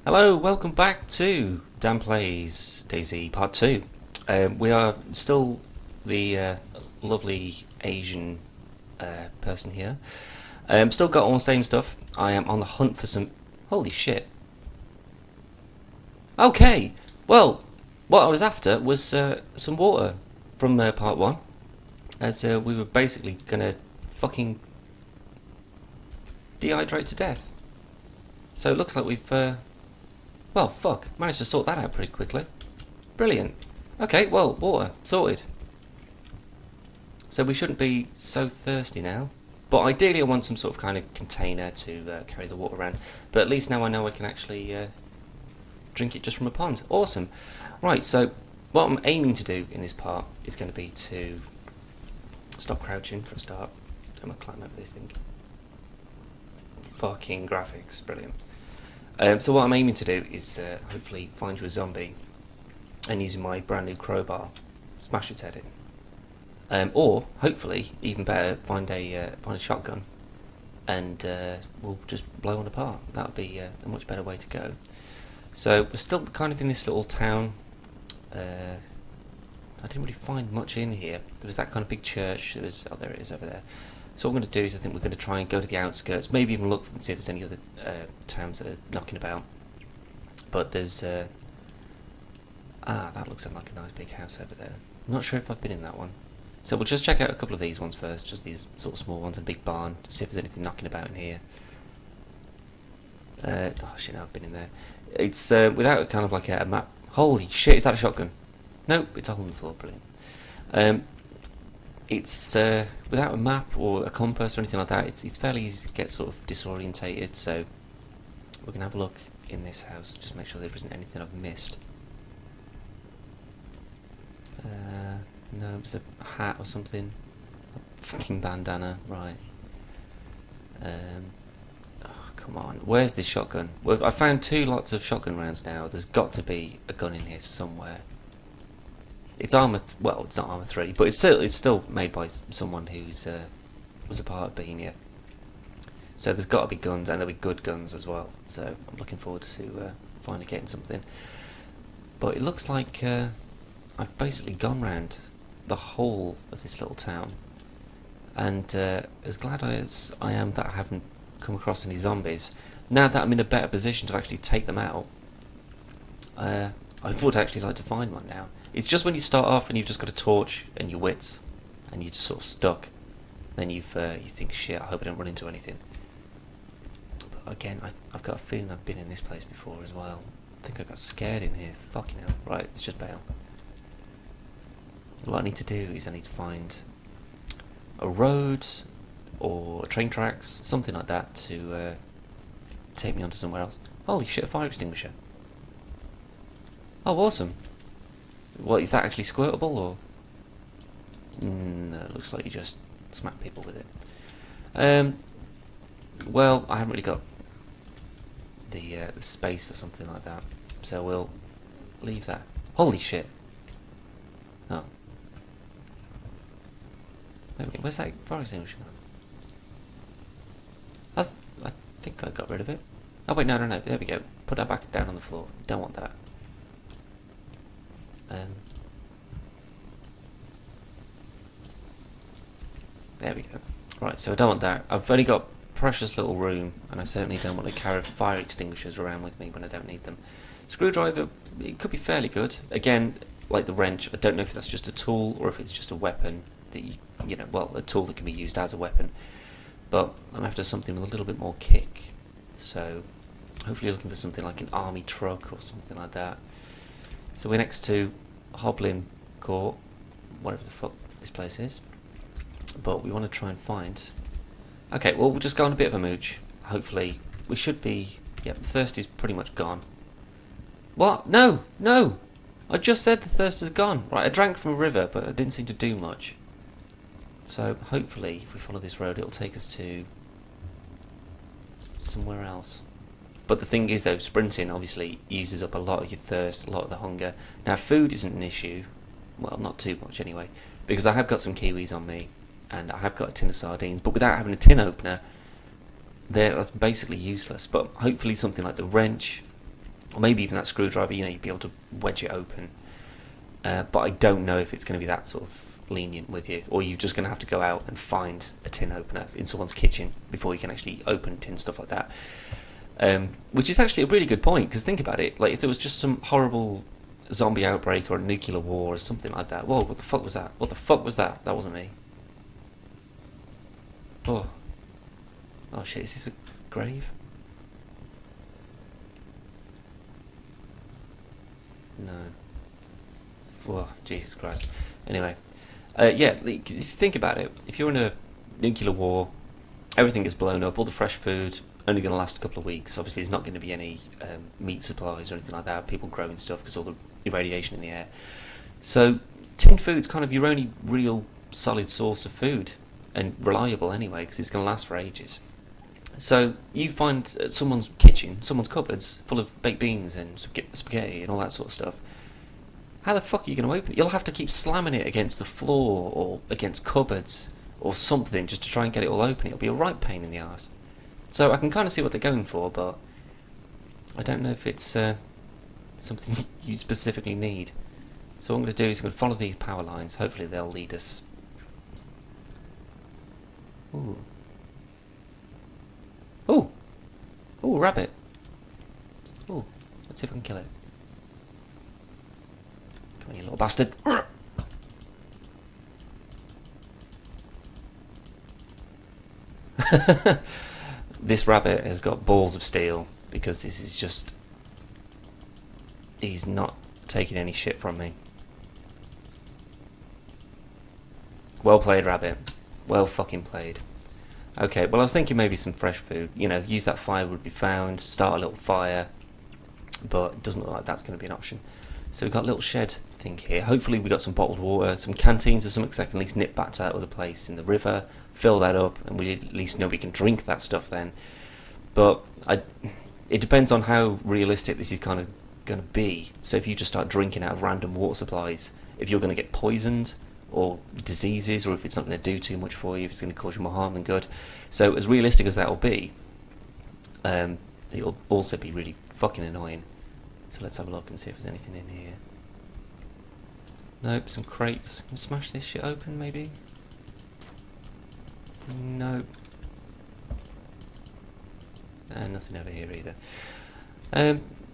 Hello, welcome back to Dan Plays DayZ Part 2. We are still the lovely Asian person here. Still got all the same stuff. I am on the hunt for some. Holy shit. Okay, well, what I was after was some water from Part 1, as we were basically gonna fucking dehydrate to death. So it looks like we've. Well, fuck, managed to sort that out pretty quickly. Brilliant. Okay, well, water, sorted. So we shouldn't be so thirsty now. But ideally I want some sort of kind of container to carry the water around. But at least now I know I can actually drink it just from a pond. Awesome. Right, so what I'm aiming to do in this part is going to be to stop crouching for a start. I'm going to climb over this thing. Fucking graphics, brilliant. So what I'm aiming to do is hopefully find you a zombie and using my brand new crowbar, smash its head in. Or, hopefully, even better, find a shotgun and we'll just blow one apart. That would be a much better way to go. So we're still kind of in this little town. I didn't really find much in here. There was that kind of big church. Oh, there it is over there. So what I'm going to do is I think we're going to try and go to the outskirts, maybe even look and see if there's any other towns that are knocking about. But there's... that looks like a nice big house over there. I'm not sure if I've been in that one. So we'll just check out a couple of these ones first, just these sort of small ones, a big barn, to see if there's anything knocking about in here. Oh shit, no, I've been in there. It's without a kind of like a map. Holy shit, is that a shotgun? Nope, it's a hole in the floor, brilliant. It's without a map or a compass or anything like that, it's fairly easy to get sort of disorientated, so we're going to have a look in this house, just make sure there isn't anything I've missed. No, it's a hat or something. A fucking bandana, right. Oh, come on, where's this shotgun? Well, I found 2 lots of shotgun rounds now, there's got to be a gun in here somewhere. It's armor. Well, it's not armor 3, but it's still made by someone who's was a part of Bohemia. So there's got to be guns, and there'll be good guns as well. So I'm looking forward to finally getting something. But it looks like I've basically gone round the whole of this little town, and as glad as I am that I haven't come across any zombies, now that I'm in a better position to actually take them out, I would actually like to find one now. It's just when you start off and you've just got a torch and your wits, and you're just sort of stuck, then you think, shit, I hope I don't run into anything. But again, I've got a feeling I've been in this place before as well. I think I got scared in here. Fucking hell. Right, it's just bail. What I need to do is I need to find a road or train tracks, something like that, to take me onto somewhere else. Holy shit, a fire extinguisher. Oh, awesome. What, is that actually squirtable, or...? No, it looks like you just smack people with it. Well, I haven't really got the space for something like that, so we'll leave that. Holy shit! Oh. Wait, where's that fire extinguisher gone? I think I got rid of it. Oh wait, no, there we go. Put that back down on the floor. Don't want that. There we go. Right, so I don't want that. I've only got precious little room, and I certainly don't want to carry fire extinguishers around with me when I don't need them. Screwdriver, it could be fairly good. Again, like the wrench, I don't know if that's just a tool or if it's just a weapon that a tool that can be used as a weapon. But I'm after something with a little bit more kick. So hopefully looking for something like an army truck or something like that. So we're next to Hoblin Court, whatever the fuck this place is. But we want to try and find... Okay, well, we'll just go on a bit of a mooch. Hopefully, we should be... Yep, the thirst is pretty much gone. What? No! No! I just said the thirst is gone. Right, I drank from a river, but it didn't seem to do much. So, hopefully, if we follow this road, it'll take us to... somewhere else. But the thing is, though, sprinting obviously uses up a lot of your thirst, a lot of the hunger. Now, food isn't an issue. Well, not too much, anyway. Because I have got some kiwis on me. And I have got a tin of sardines, but without having a tin opener, that's basically useless. But hopefully something like the wrench or maybe even that screwdriver, you know, you'd be able to wedge it open. But I don't know if it's going to be that sort of lenient with you, or you're just going to have to go out and find a tin opener in someone's kitchen before you can actually open tin, stuff like that. Which is actually a really good point, because think about it, like if there was just some horrible zombie outbreak or a nuclear war or something like that. Whoa, what the fuck was that? What the fuck was that? That wasn't me. Oh shit, is this a grave? No. Whoa, Jesus Christ. Anyway, yeah, if you think about it, if you're in a nuclear war, everything gets blown up, all the fresh food only going to last a couple of weeks. Obviously, there's not going to be any meat supplies or anything like that, people growing stuff because all the irradiation in the air. So, tinned food's kind of your only real solid source of food, and reliable anyway, because it's going to last for ages. So, you find someone's kitchen, someone's cupboards, full of baked beans and spaghetti and all that sort of stuff. How the fuck are you going to open it? You'll have to keep slamming it against the floor or against cupboards or something just to try and get it all open. It'll be a right pain in the arse. So I can kind of see what they're going for, but I don't know if it's something you specifically need. So what I'm going to do is I'm going to follow these power lines. Hopefully they'll lead us. Ooh. Ooh! Ooh, rabbit. Ooh, let's see if I can kill it. Come on, you little bastard. This rabbit has got balls of steel, because this is just... He's not taking any shit from me. Well played, rabbit. Well fucking played. Okay, well I was thinking maybe some fresh food. You know, use that firewood we found, start a little fire. But it doesn't look like that's going to be an option. So we've got a little shed thing here. Hopefully we got some bottled water, some canteens or something, so I can at least nip back to that other place in the river, fill that up, and we at least know we can drink that stuff then. But it depends on how realistic this is kind of going to be. So if you just start drinking out of random water supplies, if you're going to get poisoned, or diseases, or if it's not going to do too much for you, if it's going to cause you more harm than good. So as realistic as that will be, it'll also be really fucking annoying. So let's have a look and see if there's anything in here. Nope, some crates. Can we smash this shit open, maybe? Nope. And nothing over here either.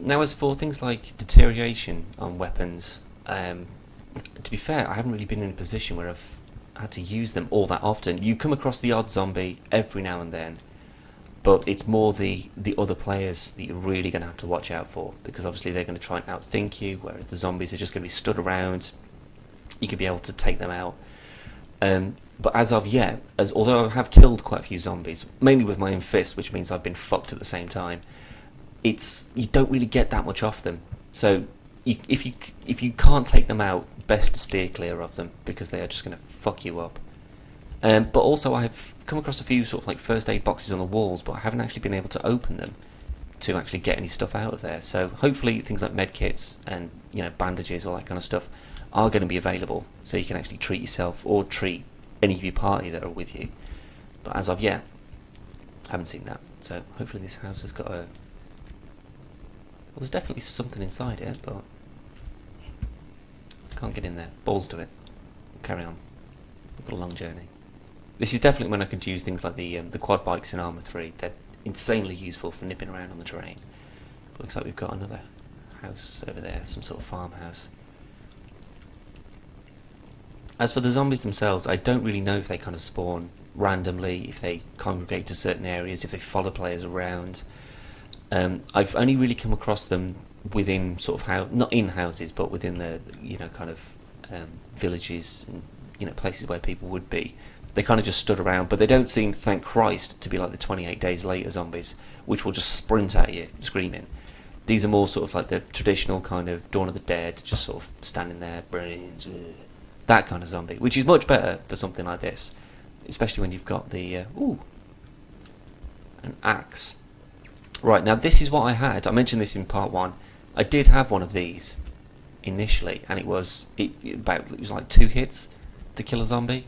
Now as for things like deterioration on weapons, to be fair, I haven't really been in a position where I've had to use them all that often. You come across the odd zombie every now and then, but it's more the other players that you're really going to have to watch out for, because obviously they're going to try and outthink you, whereas the zombies are just going to be stood around. You could be able to take them out. But as of yet, although I have killed quite a few zombies, mainly with my own fist, which means I've been fucked at the same time, you don't really get that much off them. So if you can't take them out, best to steer clear of them, because they are just going to fuck you up. But also I've come across a few sort of like first aid boxes on the walls, but I haven't actually been able to open them to actually get any stuff out of there. So hopefully things like med kits and, you know, bandages, all that kind of stuff are going to be available, so you can actually treat yourself or treat any of your party that are with you. But as of yet, I haven't seen that. So hopefully this house has got a... Well, there's definitely something inside it, but I can't get in there. Balls to it. Carry on. We've got a long journey. This is definitely when I could use things like the quad bikes in Arma 3. They're insanely useful for nipping around on the terrain. But looks like we've got another house over there, some sort of farmhouse. As for the zombies themselves, I don't really know if they kind of spawn randomly, if they congregate to certain areas, if they follow players around. I've only really come across them within sort of not in houses, but within the, you know, kind of villages and, you know, places where people would be. They kind of just stood around, but they don't seem, thank Christ, to be like the 28 Days Later zombies, which will just sprint at you, screaming. These are more sort of like the traditional kind of Dawn of the Dead, just sort of standing there, brains, that kind of zombie, which is much better for something like this, especially when you've got the an axe. Right, now this is what I had. I mentioned this in part 1. I did have one of these initially, and it was like 2 hits to kill a zombie.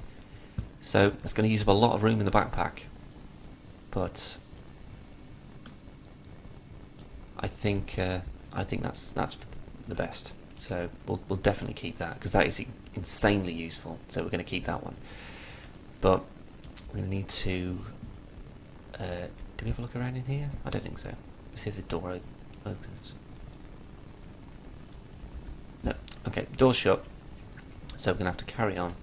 So that's going to use up a lot of room in the backpack. But I think I think that's the best. So we'll definitely keep that, because that is insanely useful. So we're going to keep that one. But we need to. Do we have a look around in here? I don't think so. Let's see if the door opens. No. Okay, door's shut. So we're going to have to carry on.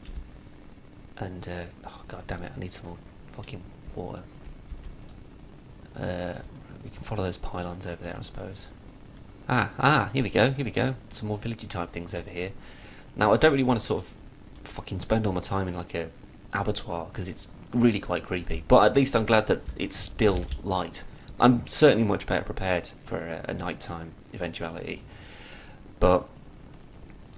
And, oh god damn it, I need some more fucking water. We can follow those pylons over there, I suppose. Here we go. Some more villagey type things over here. Now, I don't really want to sort of fucking spend all my time in like a abattoir, because it's really quite creepy. But at least I'm glad that it's still light. I'm certainly much better prepared for a nighttime eventuality. But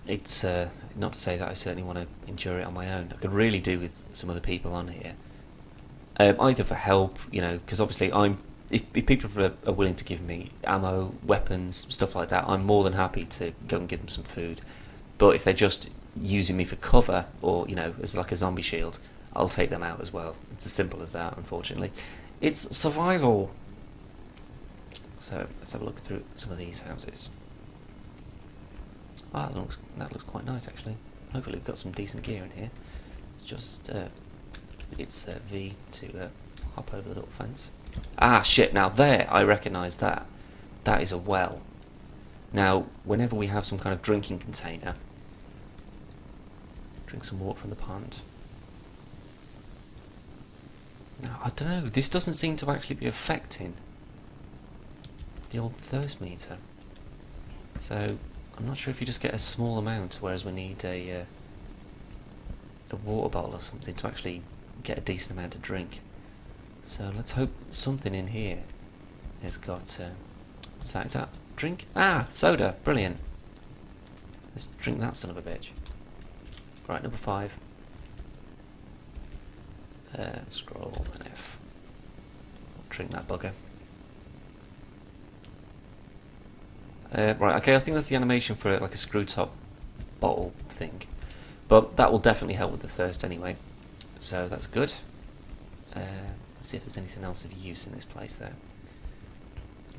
it's not to say that I certainly want to endure it on my own. I could really do with some other people on here. Either for help, because obviously if people are willing to give me ammo, weapons, stuff like that, I'm more than happy to go and give them some food. But if they're just using me for cover, or, as like a zombie shield, I'll take them out as well. It's as simple as that, unfortunately. It's survival. So, let's have a look through some of these houses. That looks quite nice, actually. Hopefully we've got some decent gear in here. It's just, it's V to hop over the little fence. Shit, now there, I recognise that. That is a well. Now, whenever we have some kind of drinking container, drink some water from the pond. Now, I don't know, this doesn't seem to actually be affecting the old thirst meter. So, I'm not sure if you just get a small amount, whereas we need a water bottle or something to actually get a decent amount of drink. So let's hope something in here has got, what's that? Is that drink? Soda, brilliant. Let's drink that son of a bitch. Right, number 5. Scroll and F. Drink that bugger. Right, okay, I think that's the animation for like a screw top bottle thing. But that will definitely help with the thirst anyway. So that's good. Let's see if there's anything else of use in this place there.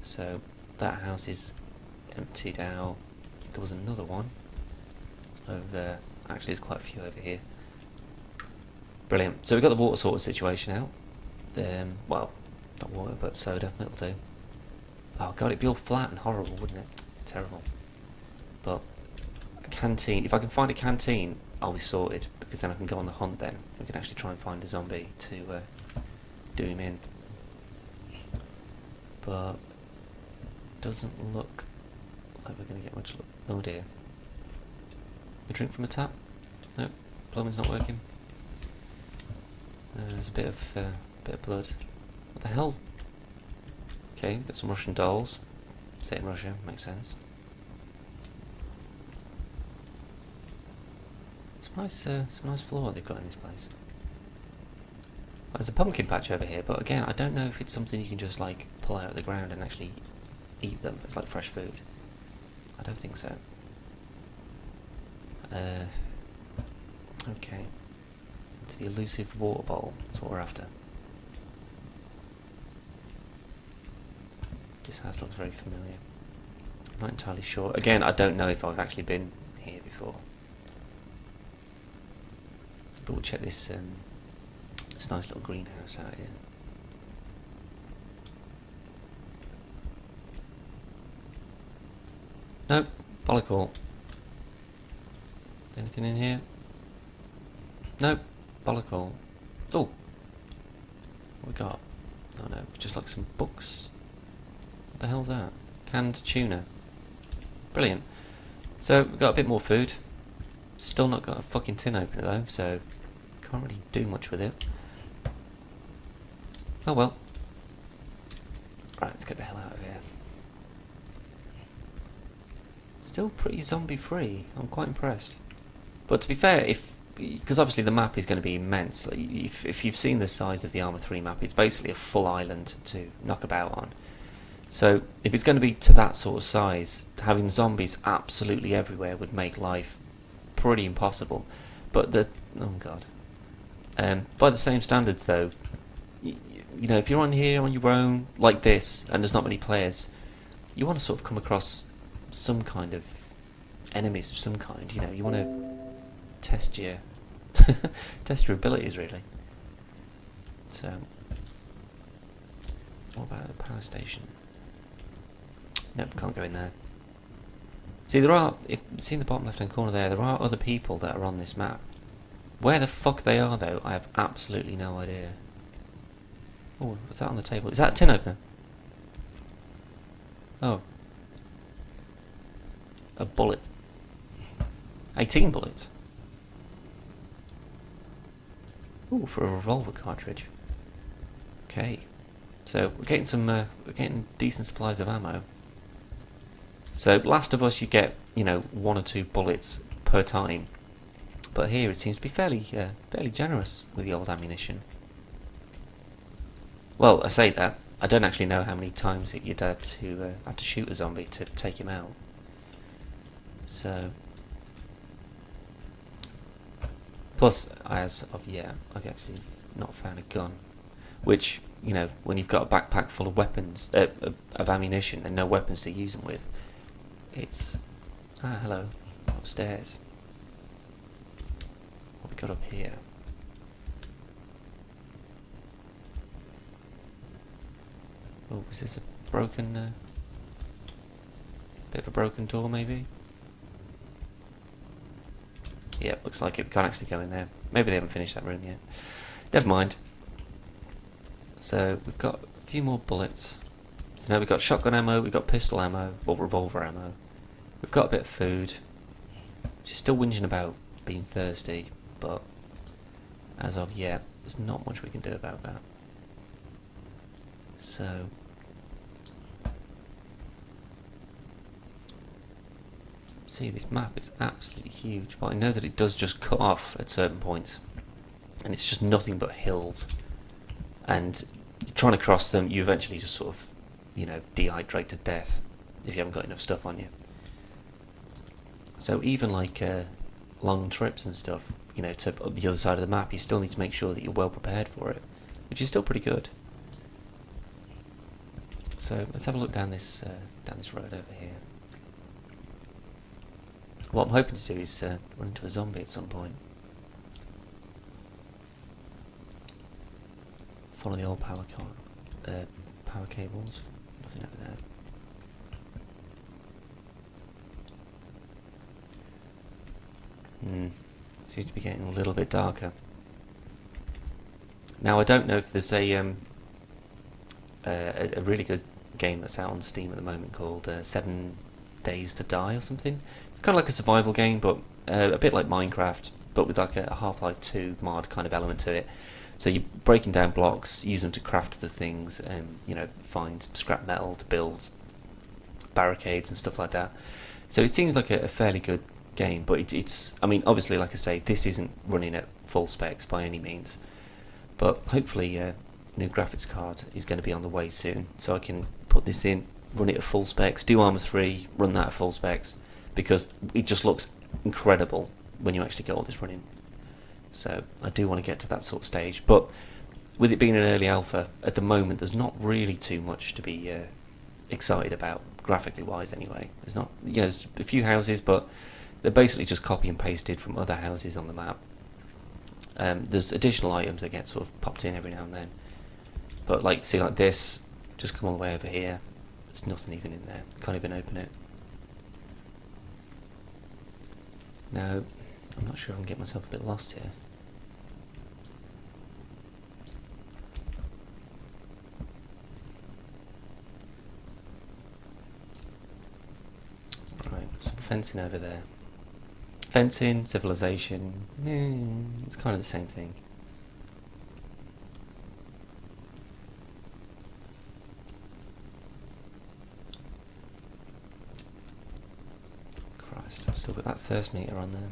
So that house is emptied out. There was another one over. Actually, there's quite a few over here. Brilliant. So we've got the water sorted situation out. Well, not water, but soda. It'll do. Oh god, it'd be all flat and horrible, wouldn't it? Terrible. But a canteen. If I can find a canteen, I'll be sorted, because then I can go on the hunt. Then we can actually try and find a zombie to do him in. But doesn't look like we're going to get much luck. Oh dear. A drink from a tap? Nope. Plumbing's not working. There's a bit of blood. What the hell? Okay, we've got some Russian dolls. Set in Russia, makes sense. Some nice floor they've got in this place. Well, there's a pumpkin patch over here, but again, I don't know if it's something you can just like pull out of the ground and actually eat them. It's like fresh food. I don't think so. Okay. It's the elusive water bowl. That's what we're after. This house looks very familiar. I'm not entirely sure. Again, I don't know if I've actually been here before. But we'll check this this nice little greenhouse out here. Nope, bollock all. Anything in here? Nope, bollock all. Oh! What we got? Oh no, just like some books. What the hell's that? Canned tuna. Brilliant. So, we've got a bit more food. Still not got a fucking tin opener though, so can't really do much with it. Oh well. Right, let's get the hell out of here. Still pretty zombie free. I'm quite impressed. But to be fair, because obviously the map is going to be immense. Like, if you've seen the size of the Arma 3 map, it's basically a full island to knock about on. So if it's going to be to that sort of size, having zombies absolutely everywhere would make life pretty impossible. But oh god. By the same standards though, you know, if you're on here on your own like this and there's not many players, you want to sort of come across some kind of enemies of some kind. You know, you want to test your test your abilities, really. So, what about the power station? Nope, can't go in there. See, there are, if you see in the bottom left-hand corner there are other people that are on this map. Where the fuck they are, though, I have absolutely no idea. Oh, what's that on the table? Is that a tin opener? Oh. A bullet. 18 bullets. Ooh, for a revolver cartridge. Okay. So, we're getting decent supplies of ammo. So, Last of Us, you get, 1 or 2 bullets per time. But here it seems to be fairly generous with the old ammunition. Well, I say that, I don't actually know how many times you'd have to shoot a zombie to take him out. So, plus, I've actually not found a gun, which, when you've got a backpack full of weapons, of ammunition and no weapons to use them with, it's... hello, upstairs. What we got up here? Oh, is this a broken... bit of a broken door, maybe? Yeah, looks like it. We can't actually go in there. Maybe they haven't finished that room yet. Never mind. So, we've got a few more bullets. So now we've got shotgun ammo, we've got pistol ammo, or revolver ammo. We've got a bit of food. She's still whinging about being thirsty, but as of yet, there's not much we can do about that. So... see, this map is absolutely huge, but I know that it does just cut off at certain points, and it's just nothing but hills, and you're trying to cross them, you eventually just sort of, dehydrate to death if you haven't got enough stuff on you. So even like long trips and stuff, to the other side of the map, you still need to make sure that you're well prepared for it, which is still pretty good. So let's have a look down this road over here. What I'm hoping to do is run into a zombie at some point. Follow the old power cables. Nothing over there. Seems to be getting a little bit darker. Now I don't know if there's a really good game that's out on Steam at the moment called 7 Days to Die or something. It's kind of like a survival game, but a bit like Minecraft, but with like a Half-Life 2 mod kind of element to it. So you're breaking down blocks, use them to craft the things, and find scrap metal to build barricades and stuff like that. So it seems like a fairly good game, but it's I mean, obviously, like I say, this isn't running at full specs by any means, but hopefully a new graphics card is going to be on the way soon, so I can put this in, run it at full specs, do Arma 3, run that at full specs, because it just looks incredible when you actually get all this running. So I do want to get to that sort of stage, but with it being an early alpha, at the moment there's not really too much to be excited about, graphically wise anyway. There's not, there's a few houses, but they're basically just copy and pasted from other houses on the map. There's additional items that get sort of popped in every now and then, but like this, just come all the way over here, there's nothing even in there, can't even open it. Now, I'm not sure I can get myself a bit lost here. Right, some fencing over there. Fencing, civilization, it's kind of the same thing. Christ, I've still got that thirst meter on there.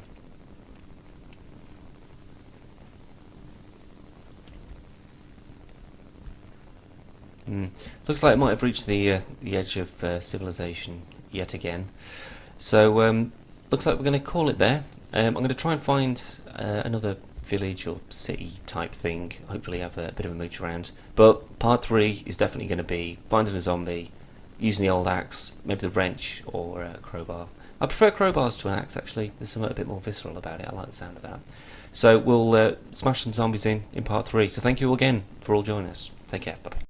Looks like it might have reached the edge of civilization yet again. So looks like we're going to call it there. I'm going to try and find another village or city type thing. Hopefully have a bit of a mooch around. But part 3 is definitely going to be finding a zombie, using the old axe, maybe the wrench or a crowbar. I prefer crowbars to an axe, actually. There's something a bit more visceral about it. I like the sound of that. So we'll smash some zombies in part 3. So thank you again for all joining us. Take care. Bye-bye.